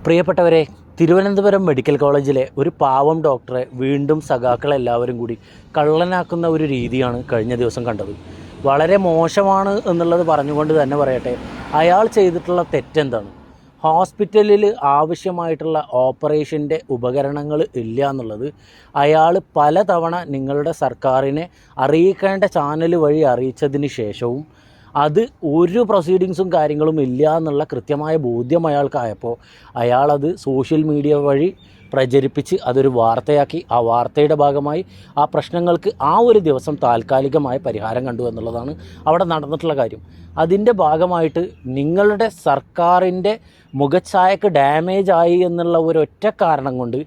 പ്രിയപ്പെട്ടവരെ, തിരുവനന്തപുരം മെഡിക്കൽ കോളേജിലെ ഒരു പാവം ഡോക്ടറെ വീണ്ടും സഖാക്കളെല്ലാവരും കൂടി കള്ളനാക്കുന്ന ഒരു രീതിയാണ് കഴിഞ്ഞ ദിവസം കണ്ടത്. വളരെ മോശമാണ് എന്നുള്ളത് പറഞ്ഞുകൊണ്ട് തന്നെ പറയട്ടെ, അയാൾ ചെയ്തിട്ടുള്ള തെറ്റെന്താണ്? ഹോസ്പിറ്റലിൽ ആവശ്യമായിട്ടുള്ള ഓപ്പറേഷൻ്റെ ഉപകരണങ്ങൾ ഇല്ല എന്നുള്ളത് അയാൾ പലതവണ നിങ്ങളുടെ സർക്കാരിനെ അറിയിക്കേണ്ട ചാനൽ വഴി അറിയിച്ചതിന് ശേഷവും അത് ഒരു പ്രൊസീഡിങ്സും കാര്യങ്ങളും ഇല്ല എന്നുള്ള കൃത്യമായ ബോധ്യം അയാൾക്കായപ്പോൾ അയാളത് സോഷ്യൽ മീഡിയ വഴി പ്രചരിപ്പിച്ച് അതൊരു വാർത്തയാക്കി. ആ വാർത്തയുടെ ഭാഗമായി ആ പ്രശ്നങ്ങൾക്ക് ആ ഒരു ദിവസം താൽക്കാലികമായ പരിഹാരം കണ്ടു എന്നുള്ളതാണ് അവിടെ നടന്നിട്ടുള്ള കാര്യം. അതിൻ്റെ ഭാഗമായിട്ട് നിങ്ങളുടെ സർക്കാരിൻ്റെ മുഖച്ഛായക്ക് ഡാമേജ് ആയി എന്നുള്ള ഒരൊറ്റ കാരണം കൊണ്ട്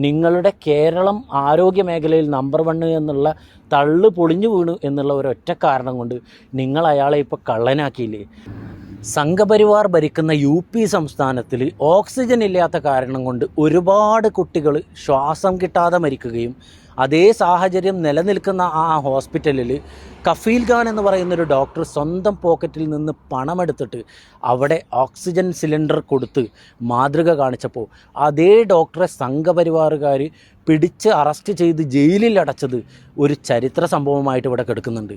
നിങ്ങളുടെ കേരളം ആരോഗ്യ മേഖലയിൽ നമ്പർ 1 എന്നുള്ള തള്ളു പൊളിഞ്ഞു വീണു എന്നുള്ള ഒരൊറ്റ കാരണം കൊണ്ട് നിങ്ങൾ അയാളെ ഇപ്പോൾ കള്ളനാക്കിയില്ലേ? സംഘപരിവാർ ഭരിക്കുന്ന UP സംസ്ഥാനത്തിൽ ഓക്സിജൻ ഇല്ലാത്ത കാരണം കൊണ്ട് ഒരുപാട് കുട്ടികൾ ശ്വാസം കിട്ടാതെ മരിക്കുകയും അതേ സാഹചര്യം നിലനിൽക്കുന്ന ആ ഹോസ്പിറ്റലിൽ കഫീൽ ഖാൻ എന്ന് പറയുന്നൊരു ഡോക്ടർ സ്വന്തം പോക്കറ്റിൽ നിന്ന് പണമെടുത്തിട്ട് അവിടെ ഓക്സിജൻ സിലിണ്ടർ കൊടുത്ത് മാതൃക കാണിച്ചപ്പോൾ അതേ ഡോക്ടറെ സംഘപരിവാറുകാർ പിടിച്ച് അറസ്റ്റ് ചെയ്ത് ജയിലിൽ അടച്ചത് ഒരു ചരിത്ര സംഭവമായിട്ട് ഇവിടെ കിടക്കുന്നുണ്ട്.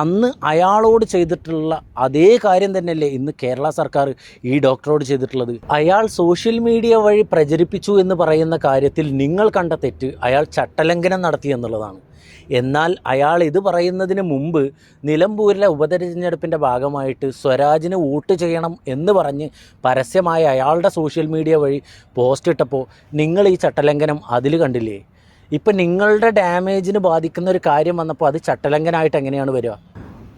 അന്ന് അയാളോട് ചെയ്തിട്ടുള്ള അതേ കാര്യം തന്നെയല്ലേ ഇന്ന് കേരള സർക്കാർ ഈ ഡോക്ടറോട് ചെയ്തിട്ടുള്ളത്? അയാൾ സോഷ്യൽ മീഡിയ വഴി പ്രചരിപ്പിച്ചു എന്ന് പറയുന്ന കാര്യത്തിൽ നിങ്ങൾ കണ്ട തെറ്റ് അയാൾ ചട്ടലംഘനം നടത്തി എന്നുള്ളതാണ്. എന്നാൽ അയാൾ ഇത് പറയുന്നതിന് മുമ്പ് നിലമ്പൂരിലെ ഉപതെരഞ്ഞെടുപ്പിൻ്റെ ഭാഗമായിട്ട് സ്വരാജിന് വോട്ട് ചെയ്യണം എന്ന് പറഞ്ഞ് പരസ്യമായ അയാളുടെ സോഷ്യൽ മീഡിയ വഴി പോസ്റ്റ് ഇട്ടപ്പോൾ നിങ്ങൾ ഈ ചട്ടലംഘനം അതിൽ കണ്ടില്ലേ? ഇപ്പം നിങ്ങളുടെ ഡാമേജിന് ബാധിക്കുന്ന ഒരു കാര്യം വന്നപ്പോൾ അത് ചട്ടലംഘനമായിട്ട് എങ്ങനെയാണ് വരിക?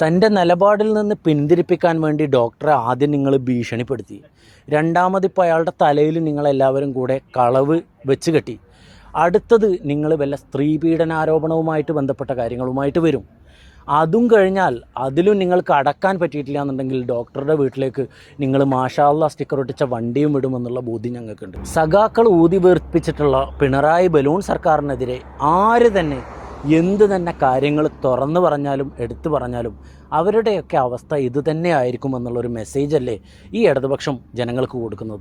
തൻ്റെ നിലപാടിൽ നിന്ന് പിന്തിരിപ്പിക്കാൻ വേണ്ടി ഡോക്ടറെ ആദ്യം നിങ്ങൾ ഭീഷണിപ്പെടുത്തി. രണ്ടാമതിപ്പോൾ അയാളുടെ തലയിൽ നിങ്ങളെല്ലാവരും കൂടെ കളവ് വെച്ച് കെട്ടി. അടുത്തത് നിങ്ങൾ വല്ല സ്ത്രീ പീഡനാരോപണവുമായിട്ട് ബന്ധപ്പെട്ട കാര്യങ്ങളുമായിട്ട് വരും. അതും കഴിഞ്ഞാൽ അതിലും നിങ്ങൾക്ക് അടക്കാൻ പറ്റിയിട്ടില്ല എന്നുണ്ടെങ്കിൽ ഡോക്ടറുടെ വീട്ടിലേക്ക് നിങ്ങൾ മാഷാ അല്ലാഹ് സ്റ്റിക്കർ ഒട്ടിച്ച വണ്ടിയും വിടുമെന്നുള്ള ബോധ്യം ഞങ്ങൾക്കുണ്ട്. സഖാക്കൾ ഊതി വീർപ്പിച്ചിട്ടുള്ള പിണറായി ബലൂൺ സർക്കാരിനെതിരെ ആര് തന്നെ എന്ത് തന്നെ കാര്യങ്ങൾ തുറന്നു പറഞ്ഞാലും എടുത്തു പറഞ്ഞാലും അവരുടെയൊക്കെ അവസ്ഥ ഇത് തന്നെ ആയിരിക്കുമെന്നുള്ളൊരു മെസ്സേജല്ലേ ഈ ഇടതുപക്ഷം ജനങ്ങൾക്ക് കൊടുക്കുന്നത്?